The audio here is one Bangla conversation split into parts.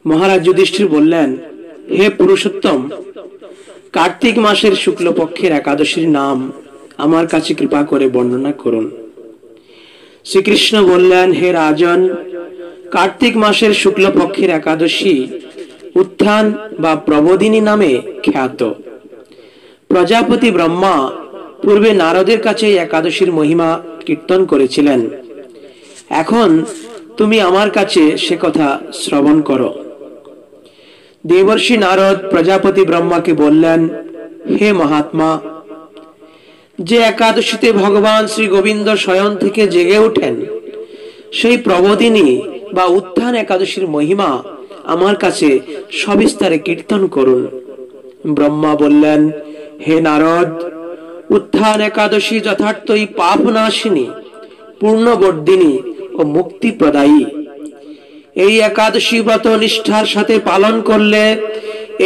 মহারাজ যুধিষ্ঠির বললেন, হে পুরুষোত্তম, কার্তিক মাসের শুক্লপক্ষের একাদশীর নাম আমার কাছে কৃপা করে বর্ণনা করুন। শ্রীকৃষ্ণ বললেন, হে রাজন, কার্তিক মাসের শুক্লপক্ষের একাদশী উত্থান বা প্রবোধিনী নামে খ্যাত। প্রজাপতি ব্রহ্মা পূর্বে নারদের কাছে একাদশীর মহিমা কীর্তন করেছিলেন। এখন তুমি আমার কাছে সে কথা শ্রবণ করো। দেবর্ষি নারদ প্রজাপতি ব্রহ্মাকে বললেন, হে মহাত্মা, যে একাদশীতে ভগবান শ্রী গোবিন্দ শয়ন থেকে জেগে ওঠেন, সেই প্রবোধিনী বা উত্থান একাদশীর মহিমা আমার কাছে সবিস্তারে কীর্তন করুন। ব্রহ্মা বললেন, হে নারদ, উত্থান একাদশী যথার্থই পাপনাশিনী, পূর্ণবর্ধিনী ও মুক্তি প্রদায়ী। এই একাদশী ব্রত নিষ্ঠার সাথে পালন করলে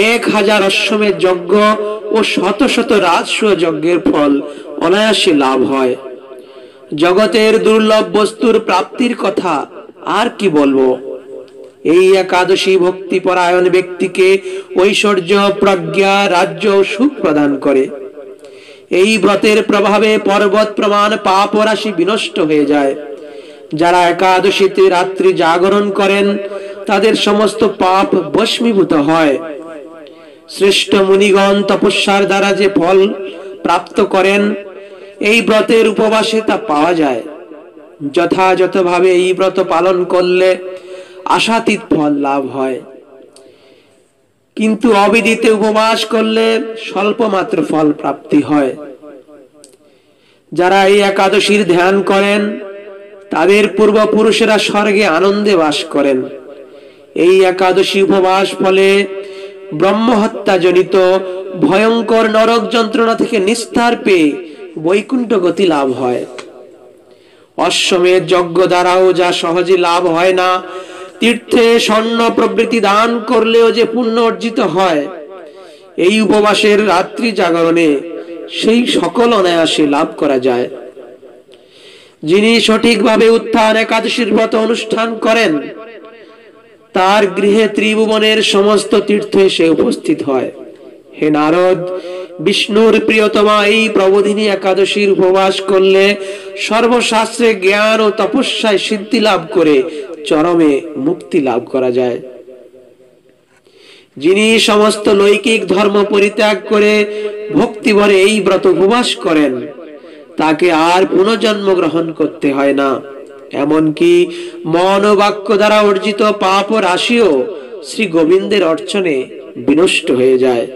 1000 অশ্বমেধ যজ্ঞ ও শত শত রাজস্ব যজ্ঞের ফল অনায়াসে লাভ হয়। জগতের দুর্লভ বস্তুর প্রাপ্তির কথা আর কি বলবো। এই একাদশী ভক্তি পরায়ণ ব্যক্তিকে ঐশ্বর্য, প্রজ্ঞা, রাজ্য ও সুখ প্রদান করে। এই ব্রতের প্রভাবে পর্বত প্রমাণ পাপ রাশি বিনষ্ট হয়ে যায়। যারা একাদশীতে রাত্রি জাগরণ করেন, তাদের সমস্ত পাপ ভস্মীভূত হয়। শ্রেষ্ঠ মুনিগণ তপস্যার দ্বারা যে ফল প্রাপ্ত করেন, এই ব্রতের উপবাসে তা পাওয়া যায়। যথাযথভাবে এই ব্রত পালন করলে আশাতীত ফল লাভ হয়, কিন্তু অবিদিতে উপবাস করলে স্বল্প মাত্র ফল প্রাপ্তি হয়। যারা এই একাদশীর ধ্যান করেন, তাদের পূর্বপুরুষেরা স্বর্গে আনন্দে বাস করেন। এই একাদশী উপবাস ফলে ব্রহ্মহত্যা জনিত ভয়ঙ্কর নরক যন্ত্রণা থেকে নিস্তার পেয়ে বৈকুণ্ঠ গতি লাভ হয়। অশ্বমেধ যজ্ঞ দ্বারাও যা সহজে লাভ হয় না, তীর্থে স্বর্ণ প্রভৃতি দান করলেও যে পুণ্য অর্জিত হয়, এই উপবাসের রাত্রি জাগরণে সেই সকল অনায়াসে লাভ করা যায়। যিনি সঠিকভাবে উত্থান একাদশীর ব্রত অনুষ্ঠান করেন, তার গৃহে ত্রিভুবনের সমস্ত তীর্থ এসে উপস্থিত হয়। হে নারদ, বিষ্ণুর প্রিয়তমা এই প্রবোধিনী একাদশীর উপবাস করলে সর্বশাস্ত্রে জ্ঞান ও তপস্যায় সিদ্ধি লাভ করে চরমে মুক্তি লাভ করা যায়। যিনি সমস্ত লৌকিক ধর্ম পরিত্যাগ করে ভক্তি ভরে এই ব্রত উপবাস করেন, তাকে আর পুনর্জন্ম গ্রহণ করতে হয় না। এমনকি মন ও বাক্য দ্বারা অর্জিত পাপ ও রাশিও শ্রী গোবিন্দের অর্চনে বিনষ্ট হয়ে যায়।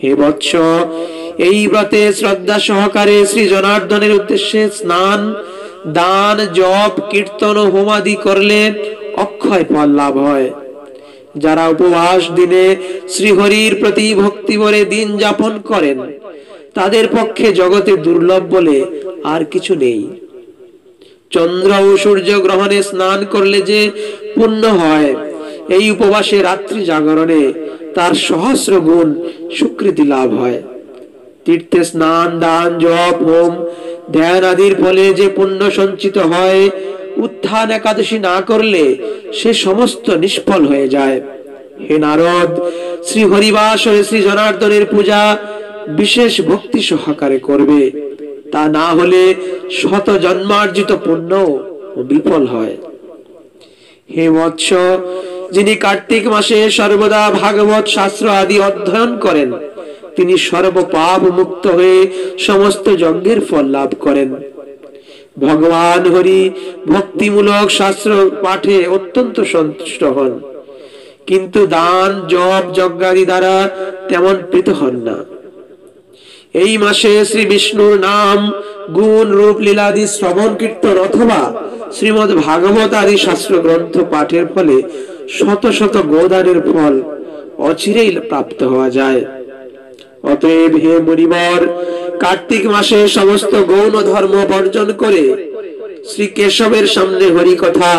হে বৎস, এই ব্রতে শ্রদ্ধা সহকারে শ্রী জনার্দনের উদ্দেশ্যে স্নান, দান, জপ, কীর্তন ও হোমাদি করলে অক্ষয় ফল লাভ হয়। যারা উপবাস দিনে শ্রীহরির প্রতি ভক্তি ভরে দিন যাপন করেন, তাদের পক্ষে জগতে দুর্লভ বলে আর কিছু নেই। চন্দ্র ও সূর্য গ্রহণে স্নান করলে যে পুণ্য হয়, এই উপবাসে রাত্রি জাগরণে তার সহস্র গুণ স্বীকৃতি লাভ হয়। তীর্থে স্নান, দান, জপ, হোম, ধ্যান আদির ফলে যে পুণ্য সঞ্চিত হয়, উত্থান একাদশী না করলে সে সমস্ত নিষ্ফল হয়ে যায়। হে নারদ, শ্রী হরিবাস ও শ্রী জনার্দনের পূজা বিশেষ ভক্তি সহকারে করবে, তা না হলে শত জন্মার্জিত পুণ্য বিফল হয়। হে মৎস্য, যিনি কার্তিক মাসে সর্বদা ভাগবত শাস্ত্র আদি অধ্যয়ন করেন, তিনি সর্বপাপ মুক্ত হয়ে সমস্ত যজ্ঞের ফল লাভ করেন। ভগবান হরি ভক্তিমূলক শাস্ত্র পাঠে অত্যন্ত সন্তুষ্ট হন, কিন্তু দান, জপ, যজ্ঞাদি দ্বারা তেমন প্রীত হন না। এই মাসে শ্রী বিষ্ণুর নাম, গুণ, রূপ, লীলাদি শ্রবণ কীর্তন অথবা শ্রীমদ ভাগবত আদি শাস্ত্র গ্রন্থ পাঠের ফলে শত শত গোদানের ফল অচিরেই প্রাপ্ত হওয়া যায়। অতএব হে মুনিবর, কার্তিক মাসে সমস্ত গৌণ ধর্ম বর্জন করে শ্রী কেশবের সামনে হরি কথা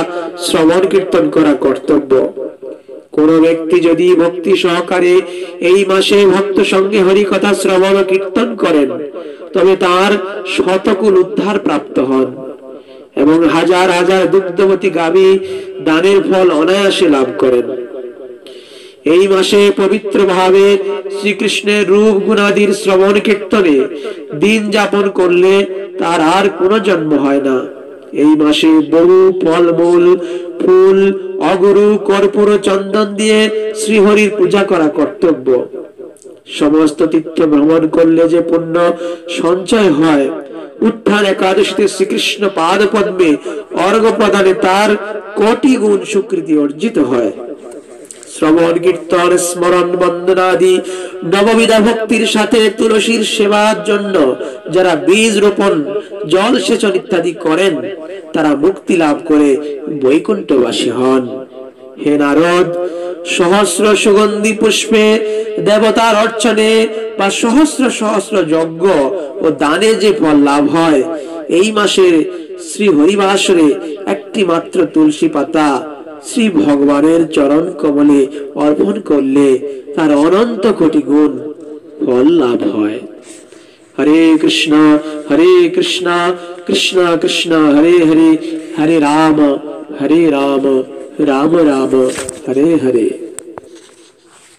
শ্রবণ কীর্তন করা কর্তব্য। কোন ব্যক্তি যদি ভক্তি সহকারে এই মাসে ভক্ত সঙ্গে হরি কথা শ্রবণ ও কীর্তন করেন, তবে তার শতকুল উদ্ধার প্রাপ্ত হন এবং হাজার হাজার দুগ্ধবতী গাভী দানের ফল অনায়াসে লাভ করেন। এই মাসে পবিত্র ভাবে শ্রীকৃষ্ণের রূপ গুণাদির শ্রবণ কীর্তনে দিন যাপন করলে তার আর কোনো জন্ম হয় না। এই মাসে বহু ফলমূল, ফুল, অগরু, কর্পূর, চন্দন দিয়ে শ্রীহরির পূজা করা কর্তব্য। সমস্ত তীর্থ ভ্রমণ করলে যে পুণ্য সঞ্চয় হয়, উত্থান একাদশীতে শ্রীকৃষ্ণ পাদ পদ্মে অর্ঘ্য প্রদানে তার কোটি গুণ স্বীকৃতি অর্জিত হয়। শ্রবণ কীর্তন স্মরণ বন্দনাদি নববিধা ভক্তির সাথে তুলসীর সেবার জন্য যারা বীজ রোপণ, জল সেচন ইত্যাদি করেন, তারা মুক্তি লাভ করে বৈকুণ্ঠবাসী হন। হে নারদ, সহস্র সুগন্ধি পুষ্পে দেবতার অর্চনে বা সহস্র সহস্র যজ্ঞ ও দানে যে ফল লাভ হয়, এই মাসের শ্রী হরিবাসরে একটি মাত্র তুলসী পাতা শ্রী ভগবানের চরণ কমলে অর্পণ করলে তার অনন্ত কোটি গুণ ফল লাভ হয়। হরে কৃষ্ণ কৃষ্ণ কৃষ্ণ হরে হরে, হরে রাম রাম রাম হরে হরে।